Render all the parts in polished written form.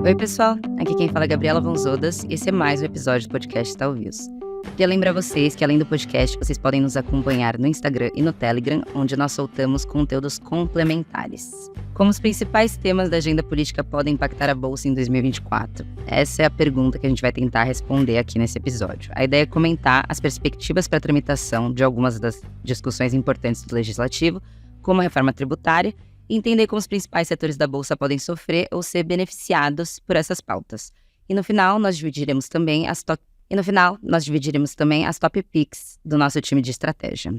Oi, pessoal. Aqui quem fala é Gabriela Vonzodas e esse é mais um episódio do podcast Talvez. Queria lembrar vocês que além do podcast, vocês podem nos acompanhar no Instagram e no Telegram, onde nós soltamos conteúdos complementares. Como os principais temas da agenda política podem impactar a Bolsa em 2024? Essa é a pergunta que a gente vai tentar responder aqui nesse episódio. A ideia é comentar as perspectivas para a tramitação de algumas das discussões importantes do Legislativo, como a reforma tributária, e entender como os principais setores da Bolsa podem sofrer ou ser beneficiados por essas pautas. E no final, nós dividiremos também as top picks do nosso time de estratégia.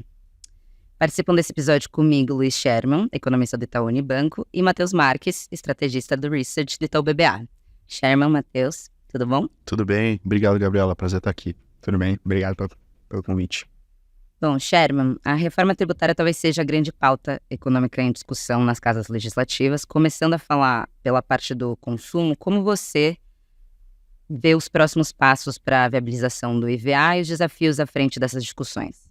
Participam desse episódio comigo Luiz Sherman, economista do Itaú Unibanco, e Matheus Marques, estrategista do Research do Itaú BBA. Sherman, Matheus, tudo bom? Tudo bem, obrigado, Gabriela, prazer estar aqui. Tudo bem, obrigado pelo convite. Bom, Sherman, a reforma tributária talvez seja a grande pauta econômica em discussão nas casas legislativas. Começando a falar pela parte do consumo, como você vê os próximos passos para a viabilização do IVA e os desafios à frente dessas discussões?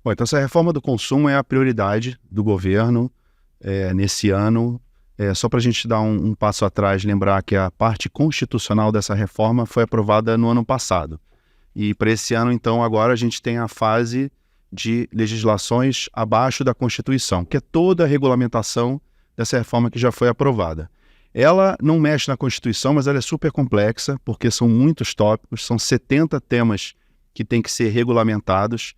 Bom, então essa reforma do consumo é a prioridade do governo nesse ano. Só para a gente dar um passo atrás, lembrar que a parte constitucional dessa reforma foi aprovada no ano passado. E para esse ano, então, agora a gente tem a fase de legislações abaixo da Constituição, que é toda a regulamentação dessa reforma que já foi aprovada. Ela não mexe na Constituição, mas ela é super complexa, porque são muitos tópicos, são 70 temas que têm que ser regulamentados.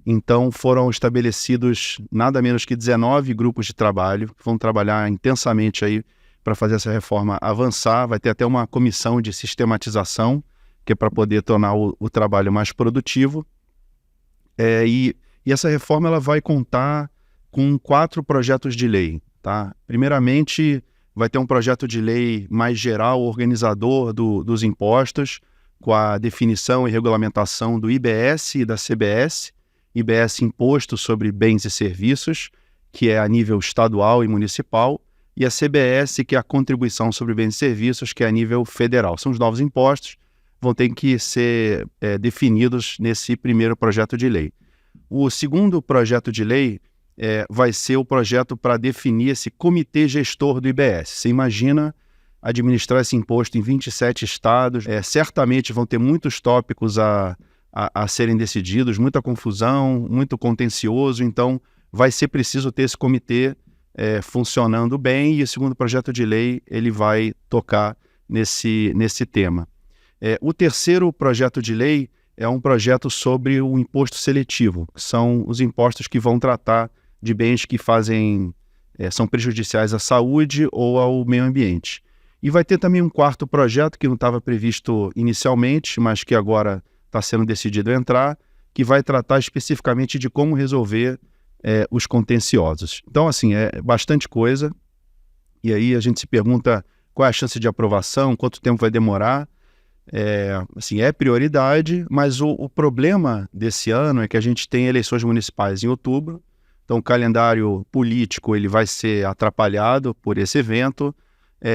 Então foram estabelecidos nada menos que 19 grupos de trabalho, que vão trabalhar intensamente aí para fazer essa reforma avançar. Vai ter até uma comissão de sistematização, que é para poder tornar o trabalho mais produtivo. E essa reforma ela vai contar com 4 projetos de lei. Tá? Primeiramente, vai ter um projeto de lei mais geral, organizador dos impostos, com a definição e regulamentação do IBS e da CBS. IBS, Imposto sobre Bens e Serviços, que é a nível estadual e municipal, e a CBS, que é a Contribuição sobre Bens e Serviços, que é a nível federal. São os novos impostos, vão ter que ser definidos nesse primeiro projeto de lei. O segundo projeto de lei vai ser o projeto para definir esse comitê gestor do IBS. Você imagina administrar esse imposto em 27 estados, certamente vão ter muitos tópicos a serem decididos, muita confusão, muito contencioso, então vai ser preciso ter esse comitê funcionando bem, e o segundo projeto de lei ele vai tocar nesse tema. O terceiro projeto de lei é um projeto sobre o imposto seletivo, que são os impostos que vão tratar de bens que são prejudiciais à saúde ou ao meio ambiente. E vai ter também um quarto projeto que não estava previsto inicialmente, mas que agora está sendo decidido entrar, que vai tratar especificamente de como resolver os contenciosos. Então, assim, é bastante coisa, e aí a gente se pergunta qual é a chance de aprovação, quanto tempo vai demorar. É prioridade, mas o problema desse ano é que a gente tem eleições municipais em outubro, então o calendário político ele vai ser atrapalhado por esse evento.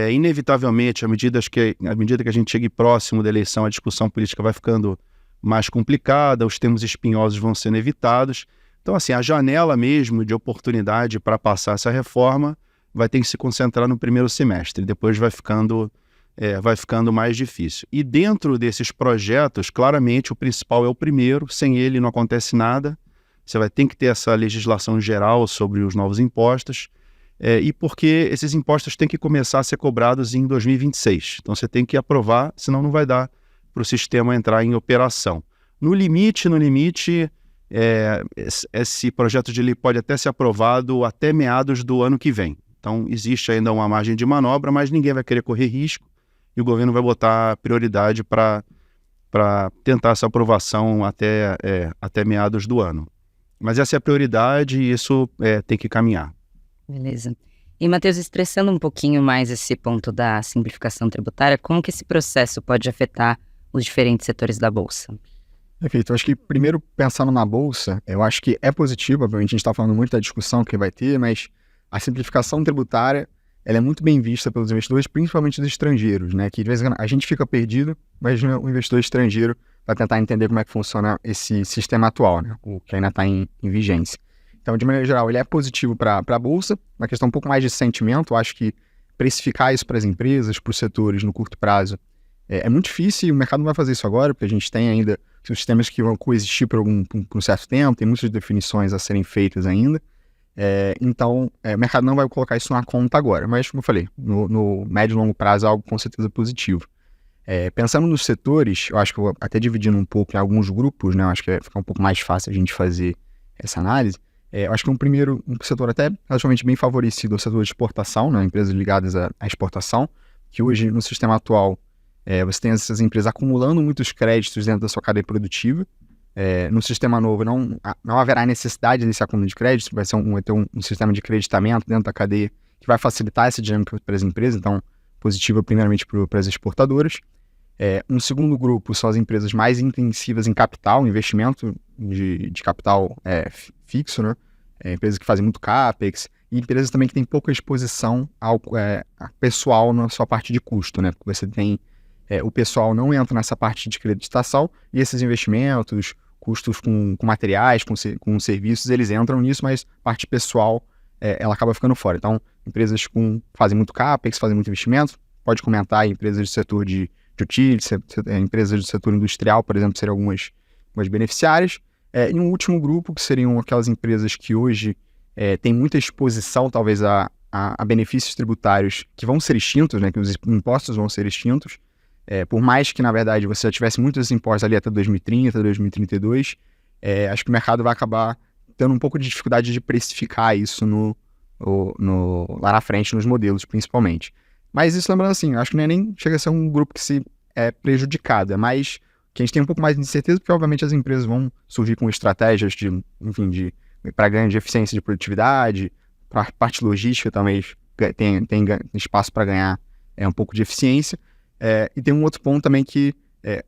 Inevitavelmente, à medida que a gente chegue próximo da eleição, a discussão política vai ficando mais complicada, os temas espinhosos vão sendo evitados. Então, assim, a janela mesmo de oportunidade para passar essa reforma vai ter que se concentrar no primeiro semestre, depois vai ficando mais difícil. E dentro desses projetos, claramente, o principal é o primeiro, sem ele não acontece nada. Você vai ter que ter essa legislação geral sobre os novos impostos, e porque esses impostos têm que começar a ser cobrados em 2026. Então, você tem que aprovar, senão não vai dar para o sistema entrar em operação. No limite, esse projeto de lei pode até ser aprovado até meados do ano que vem. Então, existe ainda uma margem de manobra, mas ninguém vai querer correr risco e o governo vai botar prioridade para tentar essa aprovação até meados do ano. Mas essa é a prioridade e isso tem que caminhar. Beleza. E, Matheus, estressando um pouquinho mais esse ponto da simplificação tributária, como que esse processo pode afetar os diferentes setores da Bolsa? Perfeito. Eu acho que primeiro, pensando na Bolsa, eu acho que é positivo, obviamente a gente está falando muito da discussão que vai ter, mas a simplificação tributária ela é muito bem vista pelos investidores, principalmente dos estrangeiros, né? Que de vez em quando a gente fica perdido, mas o investidor estrangeiro vai tentar entender como é que funciona esse sistema atual, né? O que ainda está em vigência. Então, de maneira geral, ele é positivo para a Bolsa, uma questão um pouco mais de sentimento. Eu acho que precificar isso para as empresas, para os setores no curto prazo, é muito difícil e o mercado não vai fazer isso agora, porque a gente tem ainda sistemas que vão coexistir por um certo tempo, tem muitas definições a serem feitas ainda. Então, o mercado não vai colocar isso na conta agora, mas, como eu falei, no médio e longo prazo é algo com certeza positivo. Pensando nos setores, eu acho que eu vou até dividindo um pouco em alguns grupos, né? Eu acho que vai ficar um pouco mais fácil a gente fazer essa análise. Eu acho que um setor até relativamente bem favorecido é o setor de exportação, né? Empresas ligadas à exportação, que hoje, no sistema atual, você tem essas empresas acumulando muitos créditos dentro da sua cadeia produtiva. No sistema novo não haverá necessidade desse acúmulo de créditos, vai ter um sistema de creditamento dentro da cadeia que vai facilitar essa dinâmica para as empresas, então positiva primeiramente para as exportadoras. Um segundo grupo são as empresas mais intensivas em capital, investimento de capital fixo, né? Empresas que fazem muito CAPEX, e empresas também que têm pouca exposição ao pessoal na sua parte de custo, né? Porque você tem o pessoal não entra nessa parte de creditação e esses investimentos, custos com materiais, com serviços, eles entram nisso, mas a parte pessoal ela acaba ficando fora. Então, empresas fazem muito CAPEX, fazem muito investimento, pode comentar empresas do setor de utilities, empresas do setor industrial, por exemplo, seriam algumas beneficiárias. E um último grupo, que seriam aquelas empresas que hoje têm muita exposição, talvez, a benefícios tributários que vão ser extintos, né, que os impostos vão ser extintos. Por mais que, na verdade, você já tivesse muitos impostos ali até 2030, 2032, acho que o mercado vai acabar tendo um pouco de dificuldade de precificar isso lá na frente, nos modelos, principalmente. Mas isso, lembrando assim, acho que não nem chega a ser um grupo que se é prejudicado, é mais que a gente tem um pouco mais de incerteza, porque, obviamente, as empresas vão surgir com estratégias para ganho de eficiência de produtividade, para a parte logística também tem espaço para ganhar um pouco de eficiência. E tem um outro ponto também que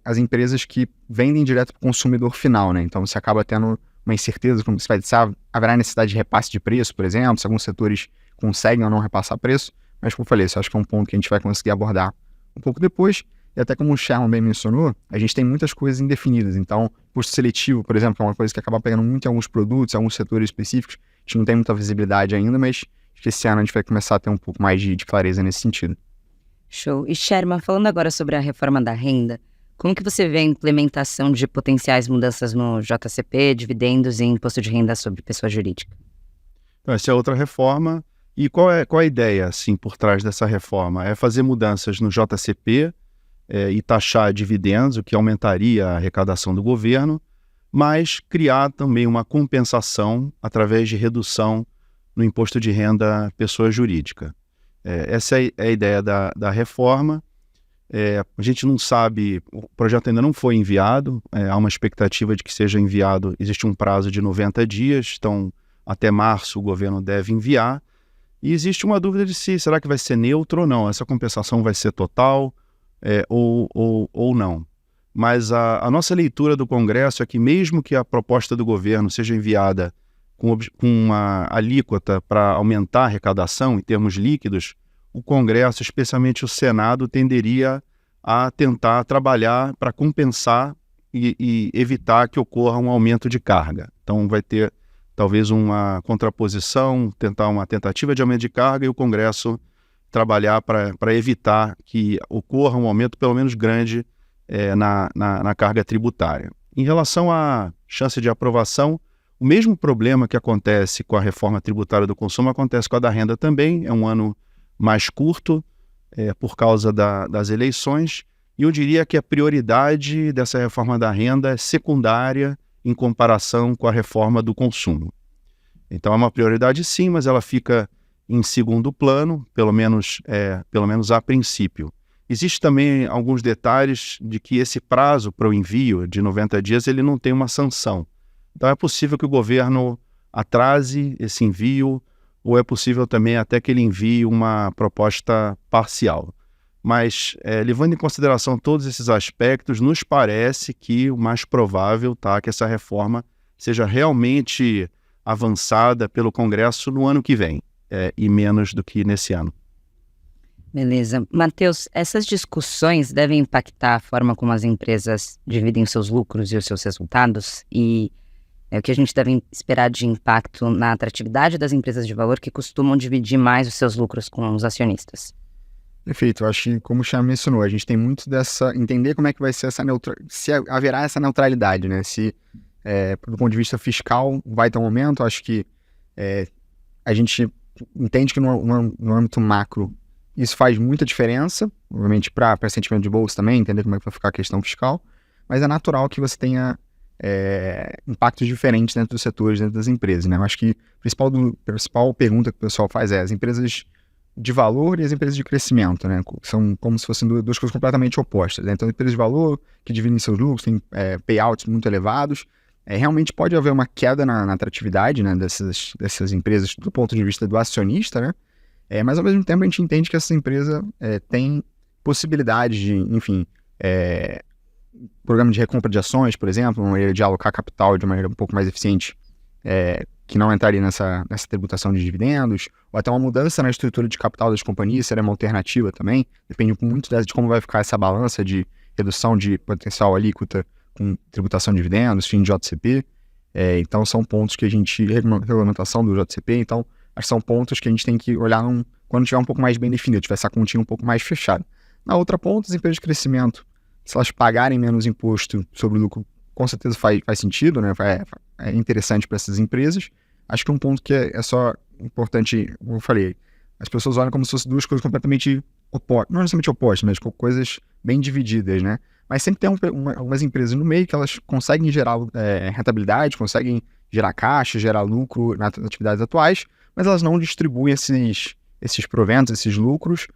as empresas que vendem direto para o consumidor final, né? Então você acaba tendo uma incerteza, como você vai dizer, haverá necessidade de repasse de preço, por exemplo, se alguns setores conseguem ou não repassar preço, mas como eu falei, isso acho que é um ponto que a gente vai conseguir abordar um pouco depois, e até como o Sherman bem mencionou, a gente tem muitas coisas indefinidas, então custo seletivo, por exemplo, é uma coisa que acaba pegando muito em alguns produtos, em alguns setores específicos, a gente não tem muita visibilidade ainda, mas acho que esse ano a gente vai começar a ter um pouco mais de clareza nesse sentido. Show. E Sherman, falando agora sobre a reforma da renda, como que você vê a implementação de potenciais mudanças no JCP, dividendos e imposto de renda sobre pessoa jurídica? Então, essa é outra reforma. E qual é a ideia, assim, por trás dessa reforma? É fazer mudanças no JCP e taxar dividendos, o que aumentaria a arrecadação do governo, mas criar também uma compensação através de redução no imposto de renda pessoa jurídica. Essa é a ideia da reforma. A gente não sabe, o projeto ainda não foi enviado, há uma expectativa de que seja enviado, existe um prazo de 90 dias, então até março o governo deve enviar, e existe uma dúvida de será que vai ser neutro ou não, essa compensação vai ser total ou não. Mas a nossa leitura do Congresso é que mesmo que a proposta do governo seja enviada com uma alíquota para aumentar a arrecadação em termos líquidos, o Congresso, especialmente o Senado, tenderia a tentar trabalhar para compensar e evitar que ocorra um aumento de carga. Então vai ter talvez uma contraposição, uma tentativa de aumento de carga e o Congresso trabalhar para evitar que ocorra um aumento pelo menos grande na carga tributária. Em relação à chance de aprovação, o mesmo problema que acontece com a reforma tributária do consumo acontece com a da renda também. É um ano mais curto por causa das eleições. E eu diria que a prioridade dessa reforma da renda é secundária em comparação com a reforma do consumo. Então é uma prioridade sim, mas ela fica em segundo plano, pelo menos a princípio. Existe também alguns detalhes de que esse prazo para o envio de 90 dias ele não tem uma sanção. Então é possível que o governo atrase esse envio, ou é possível também até que ele envie uma proposta parcial. Mas, levando em consideração todos esses aspectos, nos parece que o mais provável é que essa reforma seja realmente avançada pelo Congresso no ano que vem, e menos do que nesse ano. Beleza. Matheus, essas discussões devem impactar a forma como as empresas dividem os seus lucros e os seus resultados? E o que a gente deve esperar de impacto na atratividade das empresas de valor que costumam dividir mais os seus lucros com os acionistas? Perfeito, eu acho que, como o Cham mencionou, a gente tem muito dessa, entender como é que vai ser se haverá essa neutralidade, né? Se, do ponto de vista fiscal, vai ter um aumento, acho que a gente entende que no âmbito macro isso faz muita diferença, obviamente para sentimento de bolsa também, entender como é que vai ficar a questão fiscal, mas é natural que você tenha impactos diferentes dentro dos setores, dentro das empresas, né? Eu acho que a principal pergunta que o pessoal faz é as empresas de valor e as empresas de crescimento, né? São como se fossem duas coisas completamente opostas, né? Então, empresas de valor que dividem seus lucros, têm payouts muito elevados, realmente pode haver uma queda na atratividade, né, dessas empresas do ponto de vista do acionista, né? Mas ao mesmo tempo a gente entende que essa empresa tem possibilidade de, enfim, programa de recompra de ações, por exemplo, uma maneira de alocar capital de maneira um pouco mais eficiente, que não entraria nessa tributação de dividendos, ou até uma mudança na estrutura de capital das companhias, seria uma alternativa também, depende muito de como vai ficar essa balança de redução de potencial alíquota com tributação de dividendos, fim de JCP, então são pontos que a gente, regulamentação do JCP, então acho que são pontos que a gente tem que olhar quando tiver um pouco mais bem definido, tiver essa continha um pouco mais fechada. Na outra ponta, as empresas de crescimento, se elas pagarem menos imposto sobre o lucro, com certeza faz sentido, né? É interessante para essas empresas. Acho que um ponto que é só importante, como eu falei, as pessoas olham como se fossem duas coisas completamente opostas, não necessariamente opostas, mas coisas bem divididas, né? Mas sempre tem algumas empresas no meio que elas conseguem gerar rentabilidade, conseguem gerar caixa, gerar lucro nas atividades atuais, mas elas não distribuem esses proventos, esses lucros,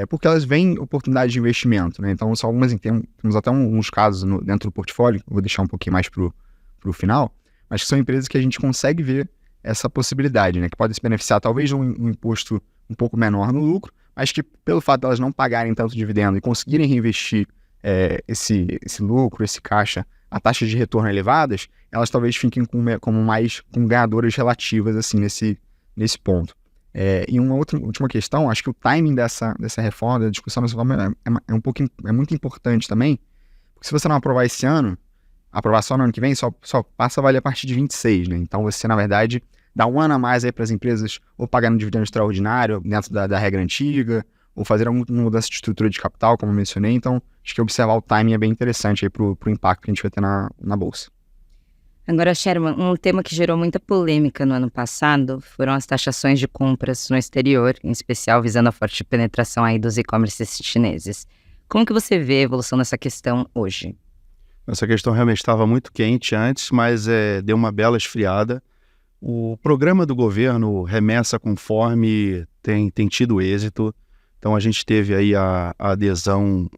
porque elas veem oportunidade de investimento, né? Então, são temos até uns casos dentro do portfólio, vou deixar um pouquinho mais para o final, mas que são empresas que a gente consegue ver essa possibilidade, né? Que podem se beneficiar talvez de um imposto um pouco menor no lucro, mas que pelo fato de elas não pagarem tanto dividendo e conseguirem reinvestir esse lucro, esse caixa, a taxas de retorno elevadas, elas talvez fiquem com ganhadoras relativas assim, nesse ponto. E uma última questão, acho que o timing dessa reforma, da discussão dessa reforma é muito importante também, porque se você não aprovar esse ano, aprovar só no ano que vem, só passa a valer a partir de 26, né? Então você, na verdade, dá um ano a mais aí para as empresas ou pagando dividendo extraordinário dentro da regra antiga, ou fazer alguma mudança de estrutura de capital, como eu mencionei. Então, acho que observar o timing é bem interessante aí para o impacto que a gente vai ter na Bolsa. Agora, Sherman, um tema que gerou muita polêmica no ano passado foram as taxações de compras no exterior, em especial visando a forte penetração aí dos e-commerces chineses. Como que você vê a evolução dessa questão hoje? Essa questão realmente estava muito quente antes, mas deu uma bela esfriada. O programa do governo Remessa Conforme tem tido êxito. Então, a gente teve aí a adesão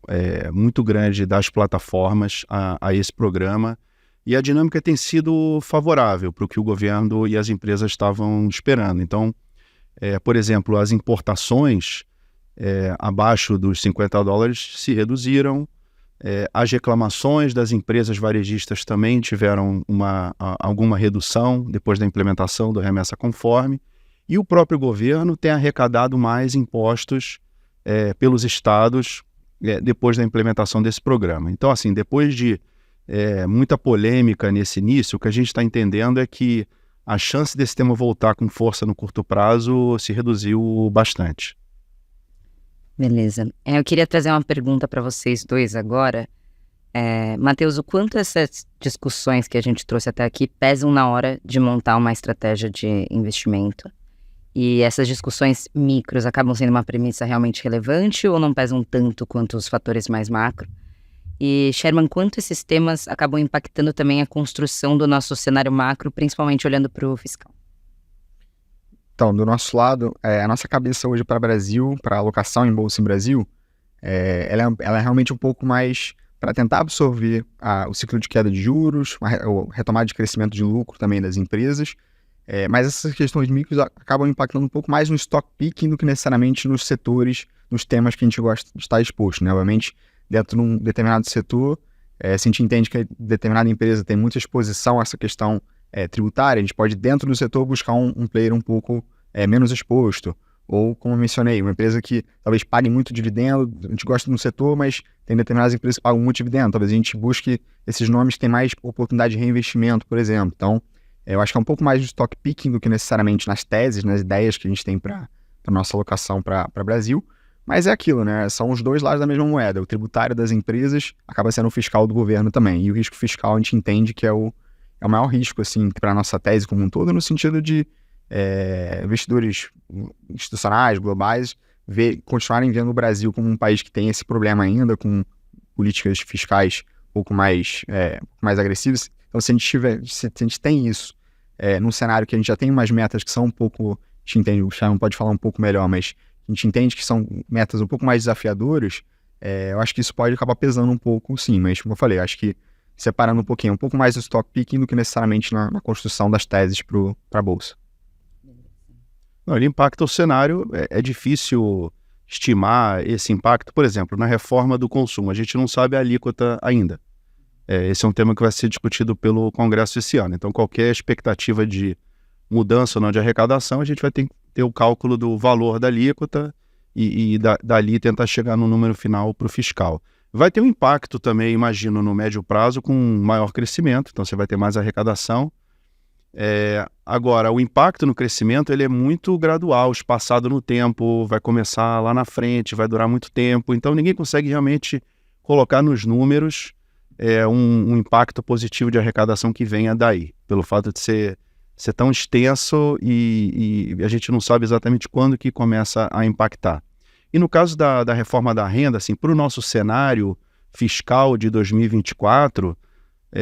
muito grande das plataformas a esse programa. E a dinâmica tem sido favorável para o que o governo e as empresas estavam esperando. Então, por exemplo, as importações abaixo dos $50 se reduziram. As reclamações das empresas varejistas também tiveram alguma redução depois da implementação do Remessa Conforme. E o próprio governo tem arrecadado mais impostos pelos estados depois da implementação desse programa. Então, assim, depois de muita polêmica nesse início, o que a gente está entendendo é que a chance desse tema voltar com força no curto prazo se reduziu bastante. Beleza. Eu queria trazer uma pergunta para vocês dois agora. Matheus, o quanto essas discussões que a gente trouxe até aqui pesam na hora de montar uma estratégia de investimento? E essas discussões micros acabam sendo uma premissa realmente relevante ou não pesam tanto quanto os fatores mais macro? E, Sherman, quanto esses temas acabam impactando também a construção do nosso cenário macro, principalmente olhando para o fiscal? Então, do nosso lado, a nossa cabeça hoje para o Brasil, para alocação em Bolsa em Brasil, ela é realmente um pouco mais para tentar absorver o ciclo de queda de juros, o retomada de crescimento de lucro também das empresas, mas essas questões micros acabam impactando um pouco mais no stock picking do que necessariamente nos setores, nos temas que a gente gosta de estar exposto, né? Obviamente, dentro de um determinado setor, se a gente entende que determinada empresa tem muita exposição a essa questão tributária, a gente pode, dentro do setor, buscar um player um pouco menos exposto. Ou, como eu mencionei, uma empresa que talvez pague muito dividendo, a gente gosta de um setor, mas tem determinadas empresas que pagam muito dividendo. Talvez a gente busque esses nomes que têm mais oportunidade de reinvestimento, por exemplo. Então, eu acho que é um pouco mais de stock picking do que necessariamente nas teses, nas ideias que a gente tem para a nossa alocação para o Brasil. Mas é aquilo, né? São os dois lados da mesma moeda. O tributário das empresas acaba sendo o fiscal do governo também. E o risco fiscal a gente entende que é o maior risco, assim, para a nossa tese como um todo, no sentido de investidores institucionais, globais, continuarem vendo o Brasil como um país que tem esse problema ainda, com políticas fiscais um pouco mais agressivas. Então, se a gente tem isso num cenário que a gente já tem umas metas que são um pouco, a gente entende, o Shyam pode falar um pouco melhor, mas a gente entende que são metas um pouco mais desafiadoras, eu acho que isso pode acabar pesando um pouco, sim, mas como eu falei, acho que separando um pouquinho, um pouco mais do stock picking do que necessariamente na construção das teses para a Bolsa. Não, ele impacta o cenário, é difícil estimar esse impacto. Por exemplo, na reforma do consumo, a gente não sabe a alíquota ainda. Esse é um tema que vai ser discutido pelo Congresso esse ano. Então, qualquer expectativa de mudança ou não de arrecadação, a gente vai ter o cálculo do valor da alíquota e dali tentar chegar no número final para o fiscal. Vai ter um impacto também, imagino, no médio prazo com maior crescimento, então você vai ter mais arrecadação. Agora, o impacto no crescimento ele é muito gradual, espaçado no tempo, vai começar lá na frente, vai durar muito tempo, então ninguém consegue realmente colocar nos números um impacto positivo de arrecadação que venha daí, pelo fato de ser tão extenso e a gente não sabe exatamente quando que começa a impactar. E no caso da reforma da renda, assim, para o nosso cenário fiscal de 2024,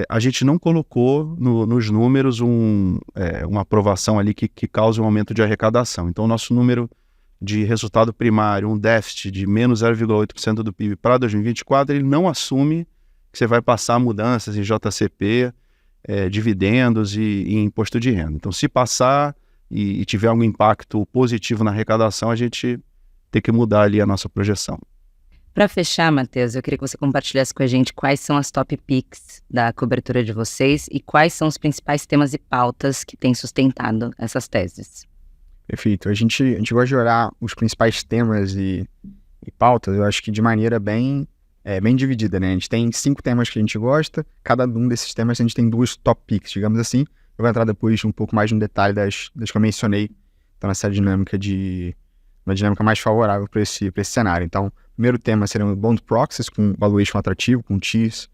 a gente não colocou nos números uma aprovação ali que cause um aumento de arrecadação. Então, o nosso número de resultado primário, um déficit de menos 0,8% do PIB para 2024, ele não assume que você vai passar mudanças em JCP, dividendos e imposto de renda. Então, se passar e tiver algum impacto positivo na arrecadação, a gente tem que mudar ali a nossa projeção. Para fechar, Matheus, eu queria que você compartilhasse com a gente quais são as top picks da cobertura de vocês e quais são os principais temas e pautas que têm sustentado essas teses. Perfeito. A gente gosta de olhar os principais temas e pautas, eu acho que de maneira bem dividida, né? A gente tem 5 temas que a gente gosta, cada um desses temas a gente tem 2 top picks, digamos assim. Eu vou entrar depois um pouco mais no detalhe das que eu mencionei, então nessa dinâmica uma dinâmica mais favorável para esse cenário. Então, o primeiro tema seria o bond proxies, com valuation atrativo, com TIRs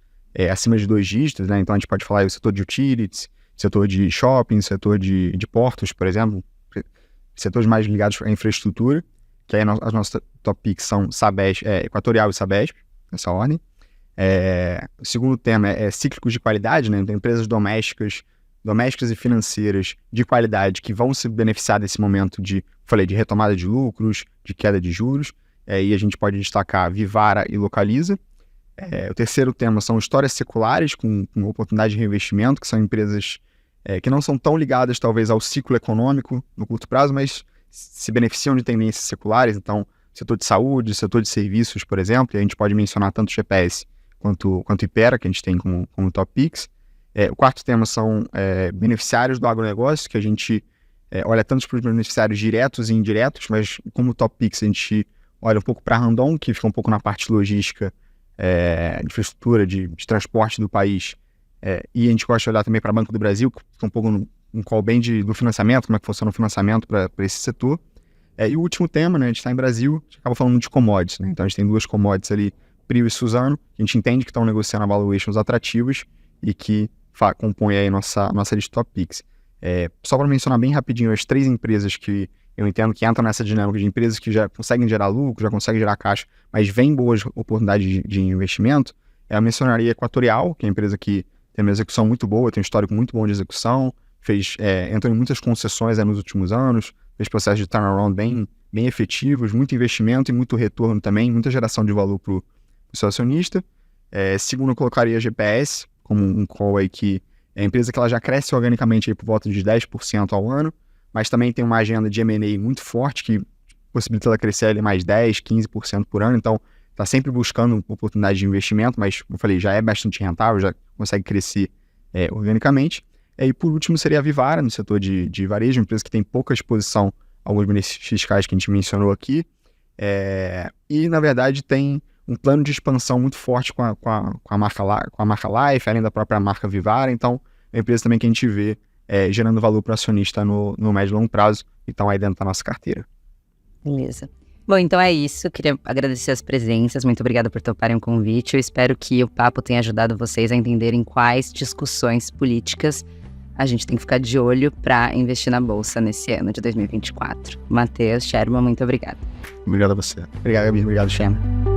acima de 2 dígitos, né? Então a gente pode falar do setor de utilities, setor de shopping, setor de portos, por exemplo, setores mais ligados à infraestrutura, que aí as nossas top picks são Sabesp, Equatorial e Sabesp, nessa ordem. O segundo tema é cíclicos de qualidade, né? Então, empresas domésticas e financeiras de qualidade que vão se beneficiar desse momento de retomada de lucros, de queda de juros, e a gente pode destacar Vivara e Localiza. O terceiro tema são histórias seculares com oportunidade de reinvestimento, que são empresas que não são tão ligadas talvez ao ciclo econômico no curto prazo, mas se beneficiam de tendências seculares. Então, setor de saúde, setor de serviços, por exemplo, e a gente pode mencionar tanto o GPS quanto Ipera, que a gente tem como top picks. O quarto tema são beneficiários do agronegócio, que a gente olha tanto para os beneficiários diretos e indiretos, mas como top picks a gente olha um pouco para a Randon, que fica um pouco na parte logística, infraestrutura de transporte do país, e a gente gosta de olhar também para Banco do Brasil, que fica um pouco no call bem do financiamento, como é que funciona o financiamento para esse setor. E o último tema, né, a gente está em Brasil, a gente acaba falando de commodities, né? Então a gente tem 2 commodities ali, Prio e Suzano, que a gente entende que estão negociando valuations atrativas e que compõem aí nossa lista de top picks. Só para mencionar bem rapidinho as 3 empresas que eu entendo que entram nessa dinâmica de empresas que já conseguem gerar lucro, já conseguem gerar caixa, mas vem boas oportunidades de investimento. Eu mencionaria Equatorial, que é uma empresa que tem uma execução muito boa, tem um histórico muito bom de execução, entrou em muitas concessões nos últimos anos, fez processos de turnaround bem efetivos, muito investimento e muito retorno também, muita geração de valor para o seu acionista. Segundo, eu colocaria a GPS como um call aí que é a empresa que ela já cresce organicamente aí por volta de 10% ao ano, mas também tem uma agenda de M&A muito forte que possibilita ela crescer ali mais 10%, 15% por ano, então está sempre buscando oportunidade de investimento, mas, como eu falei, já é bastante rentável, já consegue crescer organicamente. E por último seria a Vivara, no setor de varejo, uma empresa que tem pouca exposição a alguns benefícios fiscais que a gente mencionou aqui, e na verdade tem um plano de expansão muito forte com a marca Life, além da própria marca Vivara, então é uma empresa também que a gente vê gerando valor para o acionista no médio e longo prazo, então aí dentro da nossa carteira. Beleza. Bom, então é isso. Queria agradecer as presenças. Muito obrigada por toparem o convite. Eu espero que o papo tenha ajudado vocês a entenderem quais discussões políticas a gente tem que ficar de olho para investir na Bolsa nesse ano de 2024. Matheus, Sherman, muito obrigada. Obrigado a você. Obrigado, Gabi. Obrigado, Sherman.